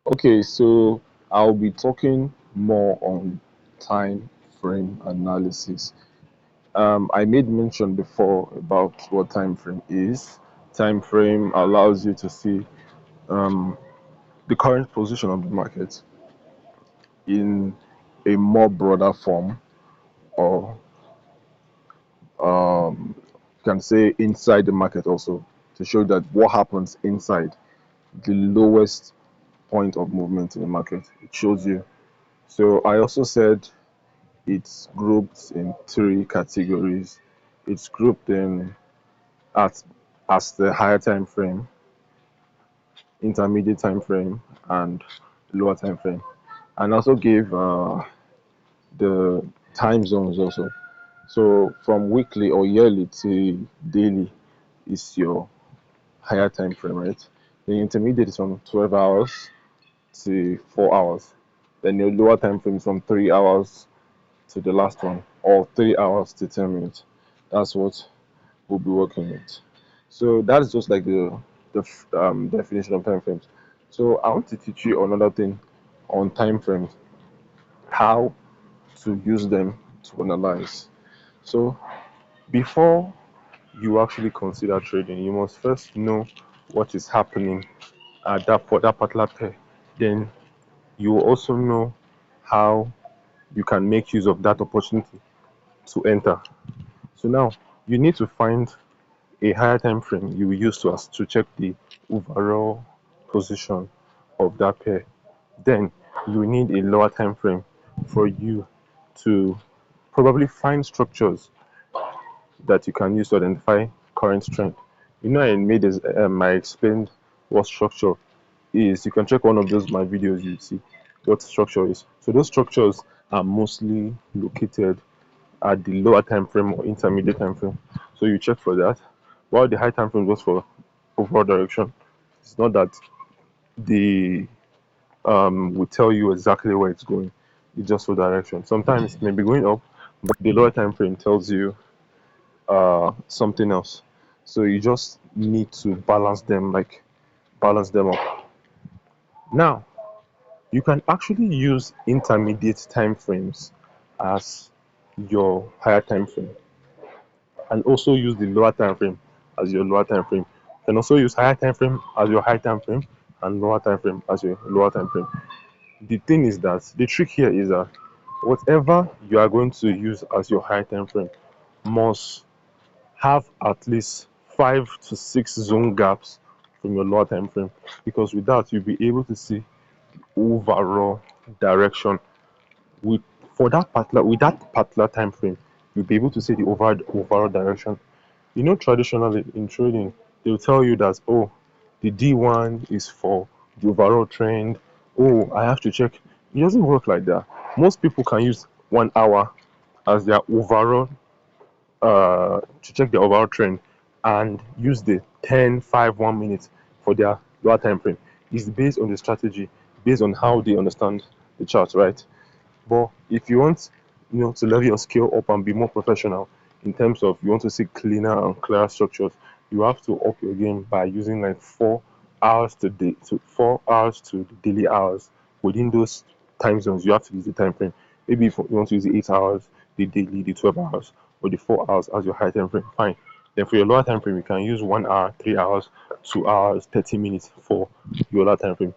Okay, so I'll be talking more on time frame analysis. I made mention before about what time frame is. Time frame allows you to see um, the current position of the market in a more broader form, or you can say inside the market also, to show that what happens inside the lowest point of movement in the market. It shows you. So I also said it's grouped in three categories. It's grouped in at as the higher time frame, intermediate time frame, and lower time frame. And also gave the time zones also. So from weekly or yearly to daily is your higher time frame, right? The intermediate is from 12 hours to 4 hours. Then your lower time frame is from 3 hours to the last one, or 3 hours to 10 minutes. That's what we'll be working with. So that's just like the definition of time frames. So I want to teach you another thing on time frames, how to use them to analyze. So before you actually consider trading, you must first know what is happening at that for that particular pair. Then you will also know how you can make use of that opportunity to enter. So now you need to find a higher time frame you will use to check the overall position of that pair. Then you will need a lower time frame for you to probably find structures that you can use to identify current trend. You know, I explained what structure is. You can check one of those my videos, you see what structure is. So those structures are mostly located at the lower time frame or intermediate time frame. So you check for that. While the high time frame goes for overall direction. It's not that they will tell you exactly where it's going. It's just for direction. Sometimes it may be going up, but the lower time frame tells you something else. So you just need to balance them up. Now you can actually use intermediate time frames as your higher time frame, and also use the lower time frame as your lower time frame. You can also use higher time frame as your high time frame and lower time frame as your lower time frame. The thing is that the trick here is that whatever you are going to use as your high time frame must have at least 5 to 6 zone gaps from your lower time frame, because with that you'll be able to see overall direction with that particular time frame. You'll be able to see the overall direction. You know, traditionally in trading, they'll tell you that, oh, the D1 is for the overall trend. Oh, I have to check. It doesn't work like that. Most people can use 1 hour as their overall to check the overall trend, and use the 10, 5, 1 minute for their lower time frame. It's based on the strategy, based on how they understand the chart, right? But if you want, to level your skill up and be more professional in terms of you want to see cleaner and clearer structures, you have to up your game by using like 4 hours to 4 hours to the daily hours. Within those time zones, you have to use the time frame. Maybe if you want to use the 8 hours, the daily, the 12 hours, or the 4 hours as your high time frame, fine. Then for your lower time frame, you can use 1 hour, 3 hours, 2 hours, 30 minutes for your lower time frame.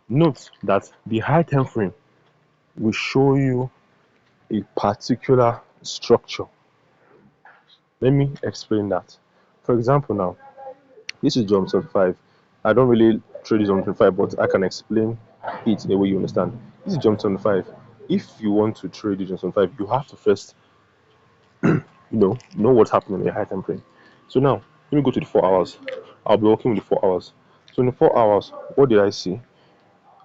Note that the high time frame will show you a particular structure. Let me explain that. For example, now, this is Johnson 5. I don't really trade Johnson 5, but I can explain it in a way you understand. This is Johnson 5. If you want to trade Johnson 5, you have to first, know what's happening in the high time frame. So now, let me go to the 4 hours. I'll be working with the 4 hours. So in the 4 hours, what did I see?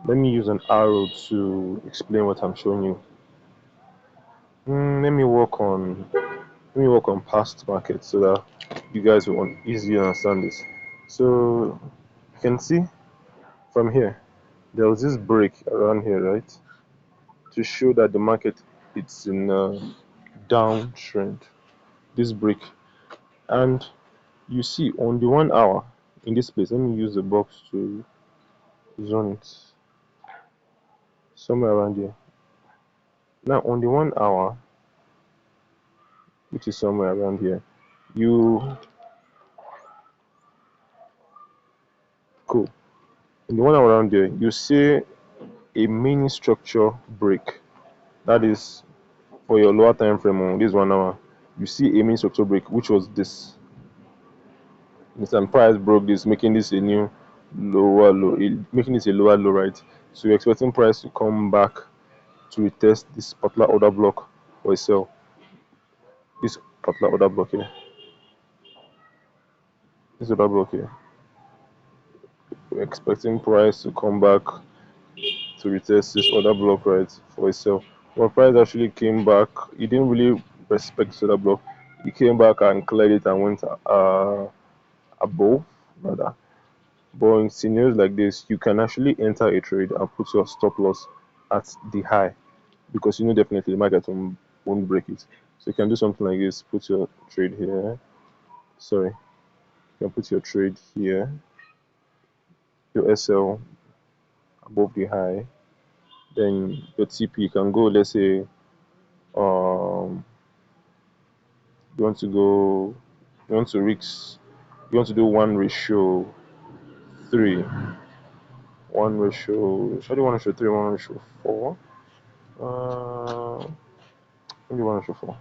Let me use an arrow to explain what I'm showing you. Let me work on past markets so that you guys will easily understand this. So you can see from here there was this break around here, right? To show that the market it's in a downtrend. This break, and you see on the 1 hour in this place. Let me use the box to zone it. somewhere around here. Now on the 1 hour, which is somewhere around here, you cool. In the 1 hour around here, you see a mini structure break. That is for your lower time frame on this 1 hour. You see a mini structure break, which was this. Instant price broke this, making this a new lower low, making this a lower low, right? So you're expecting price to come back to retest this particular order block for a sell. This particular order block here. This order block here. We're expecting price to come back to retest this order block, right, for a sell. But price actually came back. It didn't really respect this order block. It came back and cleared it and went above, rather. But in scenarios like this, you can actually enter a trade and put your stop loss at the high because you know definitely the market won't break it. So you can do something like this, put your trade here. Sorry, you can put your trade here, your SL above the high. Then your TP can go, let's say, um, you want to go, you want to risk, you want to do 1:3, 1 ratio, sorry, 1:3, 1:4. Maybe 1:4.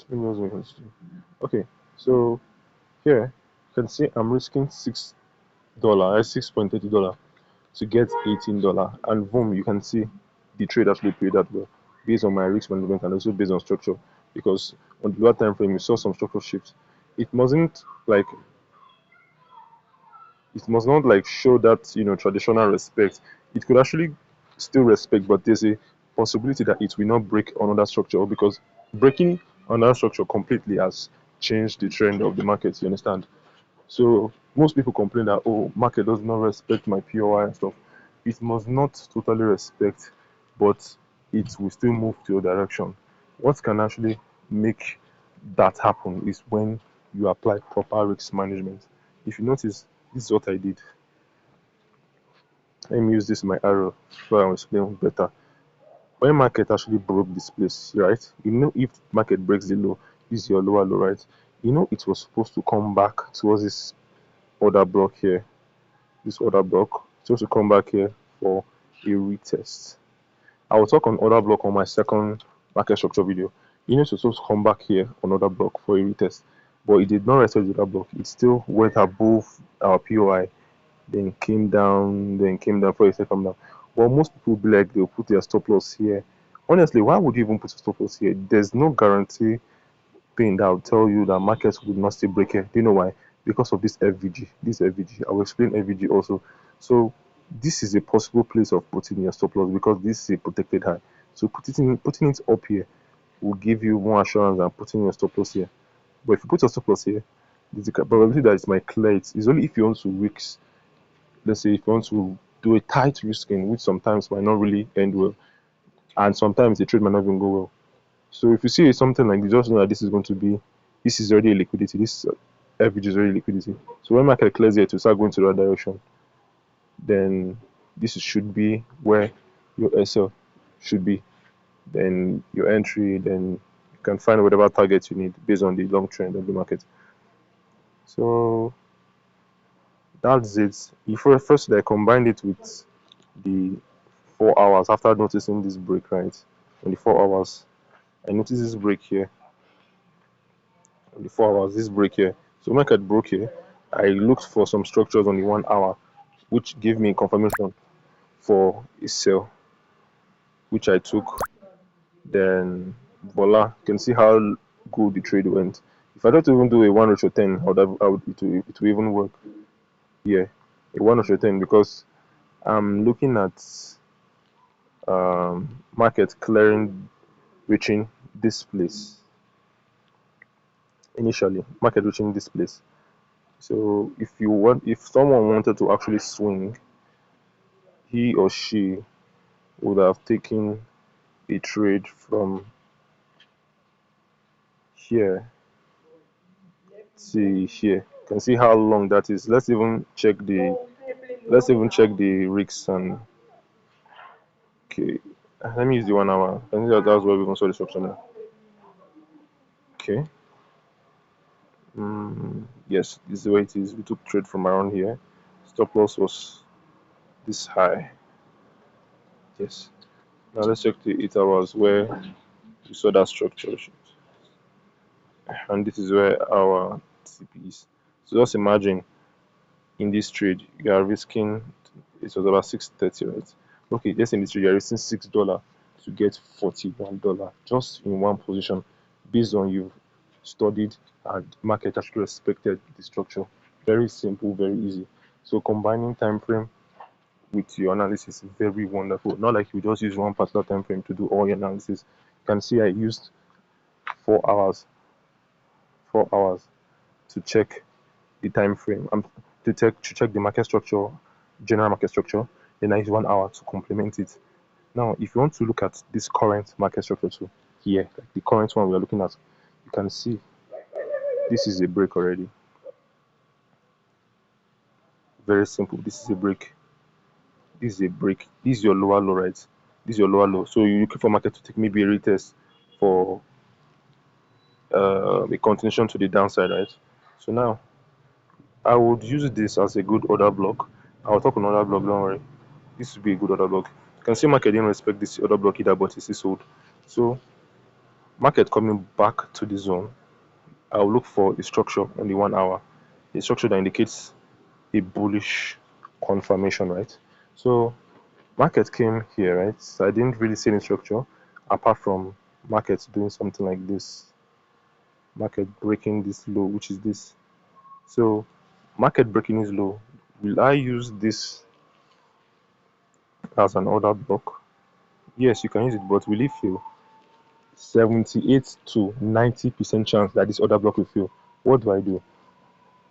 Let me also history. Okay, so here you can see I'm risking $6, $6.30 to get $18, and boom, you can see the trade actually paid that well based on my risk management and also based on structure. Because on the lower time frame, you saw some structural shifts. It mustn't like it must not like show that traditional respect. It could actually still respect, but there's a possibility that it will not break another structure because breaking another structure completely has changed the trend of the market. You understand? So most people complain that market does not respect my POI and stuff. It must not totally respect, but it will still move to your direction. What can actually make that happen is when you apply proper risk management. If you notice, this is what I did. Let me use this my arrow so I'll explain better. When market actually broke this place, right? If market breaks the low, this is your lower low, right? It was supposed to come back towards this order block here. This order block. It's supposed to come back here for a retest. I will talk on order block on my second market structure video. It's supposed to come back here on order block for a retest, but it did not retest the order block. It still went above our POI, then came down for a second down. Well, most people will be like they'll put their stop loss here. Honestly, why would you even put a stop loss here? There's no guarantee thing that will tell you that markets would not still break here. Do you know why? Because of this FVG. This FVG. I will explain FVG also. So this is a possible place of putting your stop loss because this is a protected high. So putting it up here will give you more assurance than putting your stop loss here. But if you put your stop loss here, there's a probability that it might clear it. It's only if you want to risk, let's say if you want to do a tight risking, which sometimes might not really end well, and sometimes the trade might not even go well. So if you see something like this, just know that this is already a liquidity. This average is already liquidity. So when market clears here to start going to the right direction, then this should be where your SL should be. Then your entry, then you can find whatever target you need based on the long trend of the market. So that's it. If first I combined it with the 4 hours after noticing this break, right? On the 4 hours, I noticed this break here. On the 4 hours, this break here. So market broke here. I looked for some structures on the 1 hour, which gave me confirmation for a sell, which I took. Then voila, you can see how good the trade went. If I don't even do a 1:10, it will even work. Yeah, a 1:10 because I'm looking at market clearing, reaching this place initially. Market reaching this place. So if someone wanted to actually swing, he or she would have taken a trade from here See here. You can see how long that is. Let's even check the risks and okay. Let me use the 1 hour. I think that's where we can saw the structure now. Okay. Yes, this is the way it is. We took trade from around here. Stop loss was this high. Yes. Now let's check the 8 hours where we saw that structure. And this is where our TP is. So just imagine in this trade you are risking it was about 630, right? Okay, just in this trade you are risking $6 to get $41 just in one position based on you've studied and market actually respected the structure. Very simple, very easy. So combining time frame with your analysis is very wonderful. Not like you just use one particular time frame to do all your analysis. You can see I used 4 hours, 4 hours to check the time frame, to check the market structure, general market structure. Then I use 1 hour to complement it. Now, if you want to look at this current market structure too, here, like the current one we are looking at, you can see this is a break already. Very simple. This is a break. This is a break. This is your lower low, right? This is your lower low. So you're looking for market to take maybe a retest for a continuation to the downside, right? So now I would use this as a good order block. I'll talk on order block, don't worry. This would be a good order block. You can see market didn't respect this order block either, but it's sold. So market coming back to the zone, I'll look for a structure on the 1 hour, a structure that indicates a bullish confirmation, right? So market came here, right? So I didn't really see any structure apart from market doing something like this, market breaking this low, which is this. So market breaking is low. Will I use this as an order block? Yes, you can use it, but will it fail? 78 to 90% chance that this order block will fail. What do?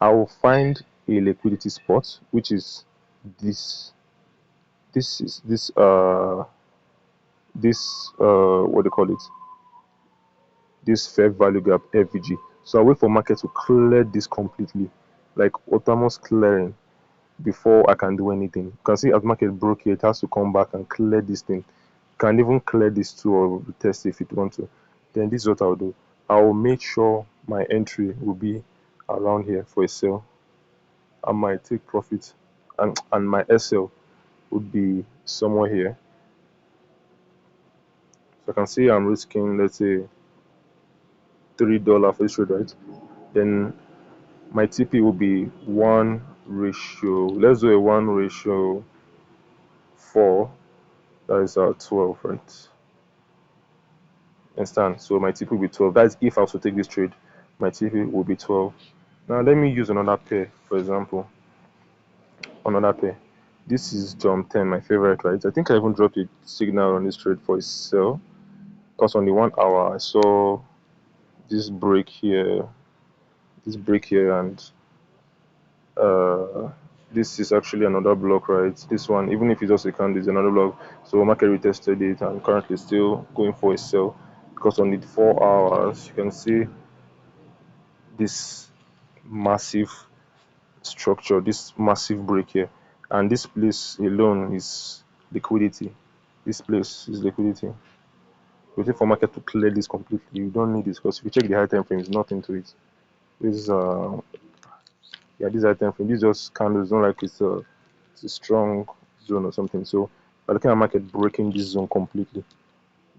I will find a liquidity spot, which is this. This is this what do you call it? This fair value gap FVG. So I wait for market to clear this completely, like autonomous clearing before I can do anything. You can see as market broke here, it has to come back and clear this thing. You can even clear this too or test if it want to. Then this is what I'll do. I'll make sure my entry will be around here for a sell. I might take profit and my SL would be somewhere here. So I can see I'm risking, let's say, $3 for this trade, right? Then my TP will be 1 ratio. Let's do a 1 ratio 4. That is 12, right? Understand? So my TP will be 12. That's if I was to take this trade, my TP will be 12. Now let me use another pair, for example. Another pair. This is Jump 10, my favorite, right? I think I even dropped a signal on this trade for a sell. Because on the 1 hour, I saw this break here, and uh, this is actually another block, right? This one, even if it's just a candle, is another block. So market retested it and currently still going for a sell. Because on the 4 hours, you can see this massive structure, this massive break here, and this place alone is liquidity. This place is liquidity. Waiting for market to clear this completely. You don't need this because if you check the high time frame, it's nothing to it. This yeah, this high time frame. This just candles. Not like it's a strong zone or something. So we're looking at market breaking this zone completely.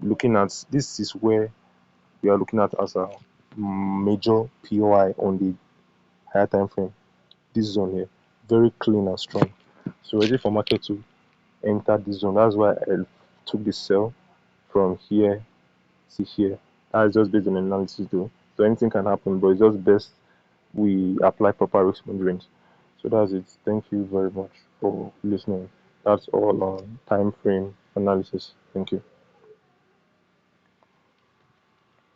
Looking at this is where we are looking at as a major POI on the higher time frame. This zone here, very clean and strong. So ready for market to enter this zone. That's why I took the sell from here to here. That's just based on analysis though. So anything can happen, but it's just best we apply proper risk management. So that's it. Thank you very much for listening. That's all on time frame analysis. Thank you.